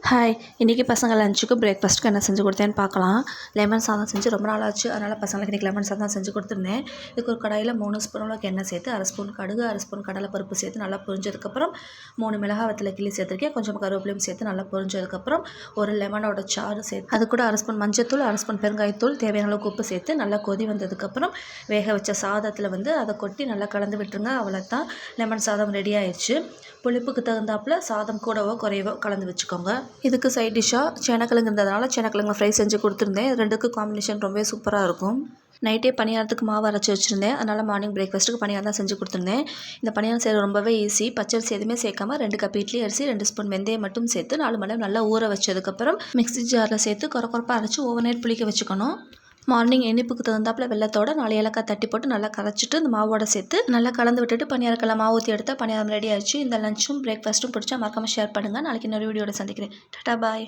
Hi, இன்றைக்கி பசங்க லஞ்சுக்கு பிரேக்ஃபாஸ்ட்டுக்கு என்ன செஞ்சு கொடுத்தேன்னு பார்க்கலாம். லெமன் சாதம் செஞ்சு ரொம்ப நாள் ஆச்சு. அதனால் பசங்களுக்கு இன்றைக்கி லெமன் சாதம் செஞ்சு கொடுத்துருந்தேன். இதுக்கு ஒரு கடாயில் 3 ஸ்பூன் அளவுக்கு எண்ணெய் சேர்த்து, 1/2 ஸ்பூன் கடுகு, 1/2 ஸ்பூன் கடலைப்பருப்பு சேர்த்து நல்லா பொரிஞ்சதுக்கப்புறம் 3 மிளகாய் வத்தலை கிள்ளி சேர்த்துருக்கேன். கொஞ்சம் கருவேப்பிலையும் சேர்த்து நல்லா பொரிஞ்சதுக்கப்புறம் ஒரு லெமனோட சாறு சேர்த்து, அது கூட 1/2 ஸ்பூன் மஞ்சத்தூள், 1/2 ஸ்பூன் பெருங்காயத்தூள், தேவையான அளவுக்கு உப்பு சேர்த்து நல்லா கொதி வந்ததுக்கப்புறம் வேக வச்ச சாதத்தில் அதை கொட்டி நல்லா கலந்து விட்டுருங்க. அவ்வளோதான், லெமன் சாதம் ரெடி ஆயிடுச்சு. புளிப்புக்கு தகுந்தாப்புல சாதம் கூடவோ குறைவோ கலந்து வச்சுக்கோங்க. இதுக்கு சைட் டிஷ்ஷாக சேனக்கிழங்கு இருந்ததுனால சேனக்கிழங்கு ஃப்ரை செஞ்சு கொடுத்துருந்தேன். ரெண்டுக்கு காம்பினேஷன் ரொம்பவே சூப்பராக இருக்கும். நைட்டே பணியாரத்துக்கு மாவு அரைச்சி வச்சுருந்தேன். அதனால் மார்னிங் பிரேக்ஃபாஸ்ட்டுக்கு பணியாரம் தான் செஞ்சு கொடுத்துருந்தேன். இந்த பணியாரம் செய்ய ரொம்பவே ஈஸி. பச்சரிசி எதுவுமே சேர்க்காம 2 கப் இட்லி அரிசி, 2 ஸ்பூன் வெந்தயம் மட்டும் சேர்த்து 4 மணி நேரம் நல்லா ஊற வச்சதுக்கப்புறம் மிக்ஸி ஜாரில் சேர்த்து கொரப்பாக அரைச்சி ஓவர் நைட் புளிக்க வச்சுக்கணும். மார்னிங் இனிப்புக்கு தகுந்தாப்புல வெள்ளத்தோட 4 ஏலக்காய் தட்டி போட்டு நல்லா கரைச்சிட்டு இந்த மாவோட சேர்த்து நல்லா கலந்து விட்டுட்டு பணியாரக்கெல்லாம் மாவு ஊற்றி எடுத்தால் பணியாரம் ரெடி ஆயிடுச்சு. இந்த லஞ்சும் பிரேக்ஃபாஸ்ட்டும் பிடிச்சா மறக்காமல் ஷேர் பண்ணுங்கள். நாளைக்கு இன்னொரு வீடியோட சந்திக்கிறேன். டாடா பாய்.